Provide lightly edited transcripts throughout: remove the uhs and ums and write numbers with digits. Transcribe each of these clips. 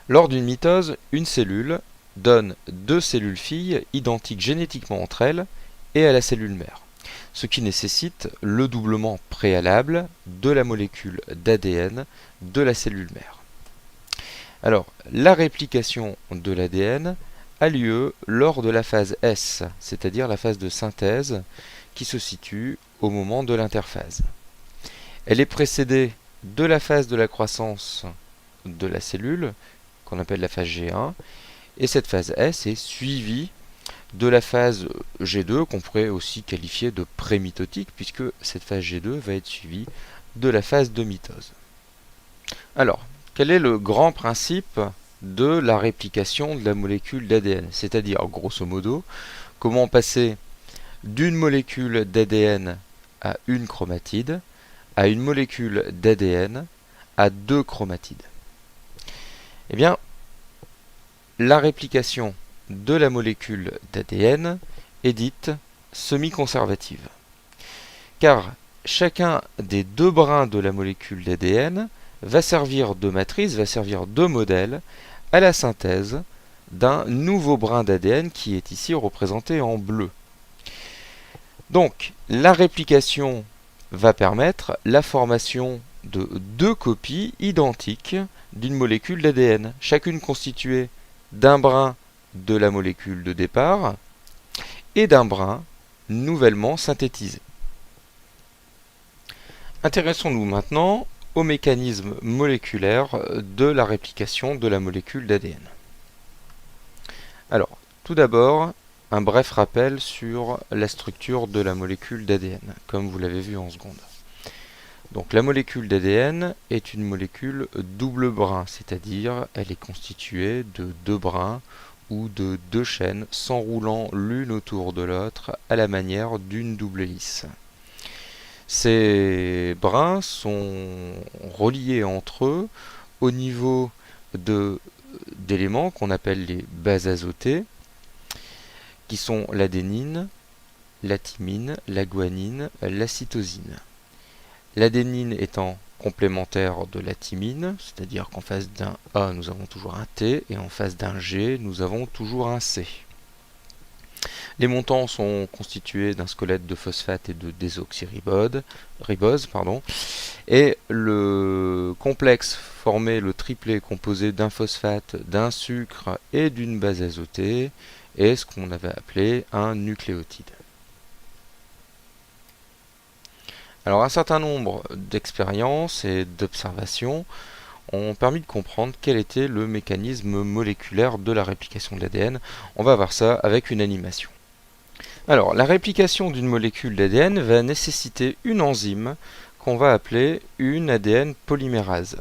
Lors d'une mitose, une cellule donne deux cellules filles identiques génétiquement entre elles et à la cellule mère, ce qui nécessite le doublement préalable de la molécule d'ADN de la cellule mère. Alors, la réplication de l'ADN a lieu lors de la phase S, c'est-à-dire la phase de synthèse qui se situe au moment de l'interphase. Elle est précédée de la phase de la croissance de la cellule, qu'on appelle la phase G1, et cette phase S est suivie de la phase G2, qu'on pourrait aussi qualifier de prémitotique, puisque cette phase G2 va être suivie de la phase de mitose. Alors, quel est le grand principe de la réplication de la molécule d'ADN? C'est-à-dire, grosso modo, comment passer d'une molécule d'ADN à une chromatide, à une molécule d'ADN à deux chromatides. Eh bien, la réplication de la molécule d'ADN est dite semi-conservative, car chacun des deux brins de la molécule d'ADN va servir de matrice, va servir de modèle à la synthèse d'un nouveau brin d'ADN qui est ici représenté en bleu. Donc, la réplication va permettre la formation de deux copies identiques d'une molécule d'ADN, chacune constituée d'un brin de la molécule de départ et d'un brin nouvellement synthétisé. Intéressons-nous maintenant au mécanisme moléculaire de la réplication de la molécule d'ADN. Alors, tout d'abord, un bref rappel sur la structure de la molécule d'ADN, comme vous l'avez vu en seconde. Donc la molécule d'ADN est une molécule double brin, c'est-à-dire elle est constituée de deux brins ou de deux chaînes s'enroulant l'une autour de l'autre à la manière d'une double hélice. Ces brins sont reliés entre eux au niveau d'éléments qu'on appelle les bases azotées, qui sont l'adénine, la thymine, la guanine, la cytosine. L'adénine étant complémentaire de la thymine, c'est-à-dire qu'en face d'un A, nous avons toujours un T, et en face d'un G, nous avons toujours un C. Les montants sont constitués d'un squelette de phosphate et de désoxyribose, et le complexe formé, le triplet composé d'un phosphate, d'un sucre et d'une base azotée, est ce qu'on avait appelé un nucléotide. Alors un certain nombre d'expériences et d'observations ont permis de comprendre quel était le mécanisme moléculaire de la réplication de l'ADN. On va voir ça avec une animation. Alors la réplication d'une molécule d'ADN va nécessiter une enzyme qu'on va appeler une ADN polymérase.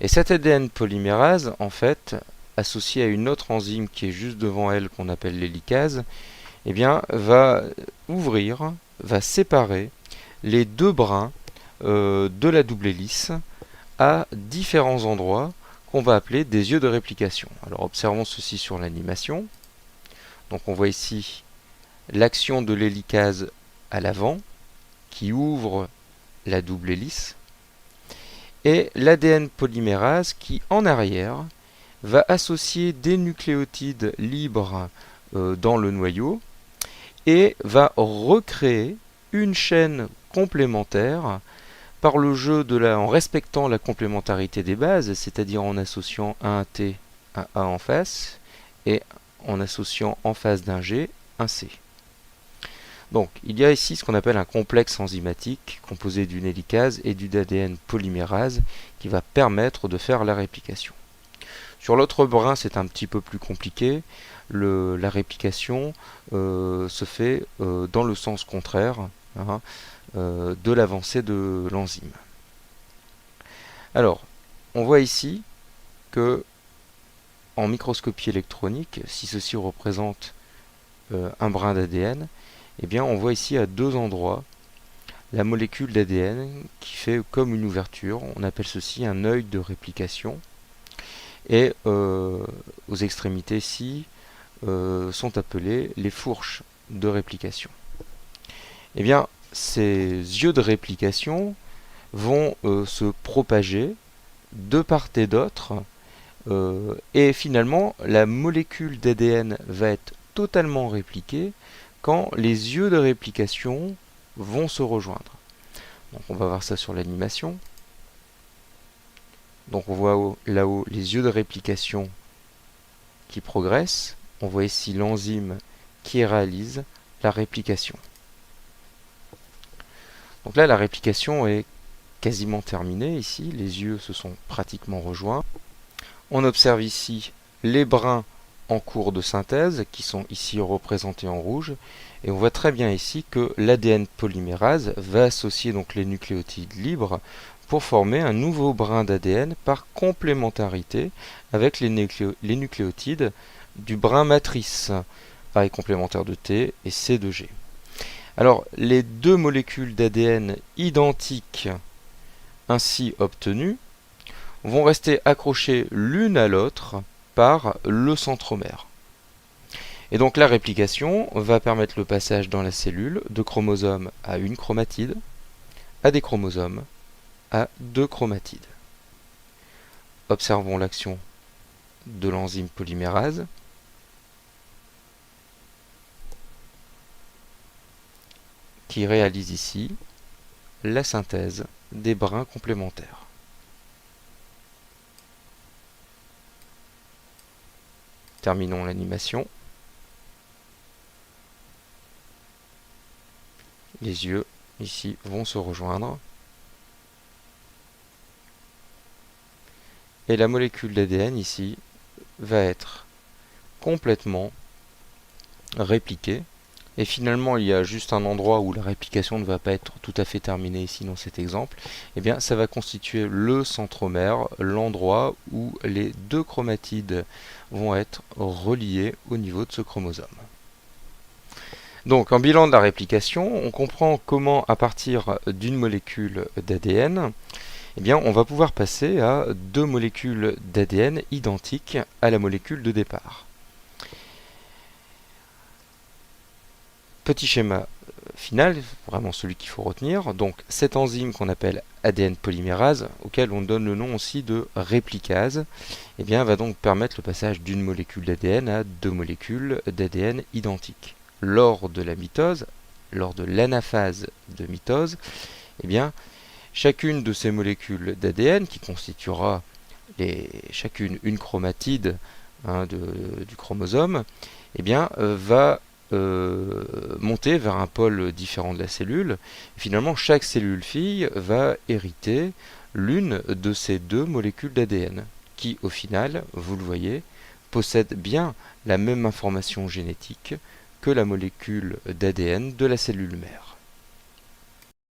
Et cette ADN polymérase, en fait, associée à une autre enzyme qui est juste devant elle qu'on appelle l'hélicase, eh bien, va ouvrir, va séparer les deux brins de la double hélice à différents endroits qu'on va appeler des yeux de réplication. Alors observons ceci sur l'animation. Donc on voit ici l'action de l'hélicase à l'avant qui ouvre la double hélice et l'ADN polymérase qui en arrière va associer des nucléotides libres dans le noyau et va recréer une chaîne complémentaire par le jeu en respectant la complémentarité des bases, c'est-à-dire en associant un T, un A en face, et en associant en face d'un G, un C. Donc, il y a ici ce qu'on appelle un complexe enzymatique composé d'une hélicase et d'une ADN polymérase qui va permettre de faire la réplication. Sur l'autre brin, c'est un petit peu plus compliqué. La réplication se fait dans le sens contraire de l'avancée de l'enzyme. Alors, on voit ici que en microscopie électronique, si ceci représente un brin d'ADN, eh bien on voit ici à deux endroits la molécule d'ADN qui fait comme une ouverture. On appelle ceci un œil de réplication. Et aux extrémités ici sont appelées les fourches de réplication. Eh bien, ces yeux de réplication vont se propager de part et d'autre Et finalement, la molécule d'ADN va être totalement répliquée quand les yeux de réplication vont se rejoindre. Donc on va voir ça sur l'animation. Donc on voit là-haut les yeux de réplication qui progressent. On voit ici l'enzyme qui réalise la réplication. Donc là, la réplication est quasiment terminée ici. Les yeux se sont pratiquement rejoints. On observe ici les brins en cours de synthèse qui sont ici représentés en rouge. Et on voit très bien ici que l'ADN polymérase va associer donc les nucléotides libres pour former un nouveau brin d'ADN par complémentarité avec les nucléotides du brin matrice, pareil complémentaire de T et C de G. Alors, les deux molécules d'ADN identiques ainsi obtenues vont rester accrochées l'une à l'autre par le centromère. Et donc la réplication va permettre le passage dans la cellule de chromosomes à une chromatide, à des chromosomes à deux chromatides. Observons l'action de l'enzyme polymérase. Qui réalise ici la synthèse des brins complémentaires. Terminons l'animation. Les yeux ici vont se rejoindre. Et la molécule d'ADN ici va être complètement répliquée. Et finalement, il y a juste un endroit où la réplication ne va pas être tout à fait terminée ici dans cet exemple. Eh bien, ça va constituer le centromère, l'endroit où les deux chromatides vont être reliés au niveau de ce chromosome. Donc, en bilan de la réplication, on comprend comment, à partir d'une molécule d'ADN, eh bien, on va pouvoir passer à deux molécules d'ADN identiques à la molécule de départ. Petit schéma final, vraiment celui qu'il faut retenir. Donc, cette enzyme qu'on appelle ADN polymérase, auquel on donne le nom aussi de réplicase, eh bien, va donc permettre le passage d'une molécule d'ADN à deux molécules d'ADN identiques. Lors de la mitose, lors de l'anaphase de mitose, eh bien, chacune de ces molécules d'ADN, qui constituera chacune une chromatide du chromosome, eh bien, va monter vers un pôle différent de la cellule. Et finalement, chaque cellule fille va hériter l'une de ces deux molécules d'ADN, qui, au final, vous le voyez, possèdent bien la même information génétique que la molécule d'ADN de la cellule mère.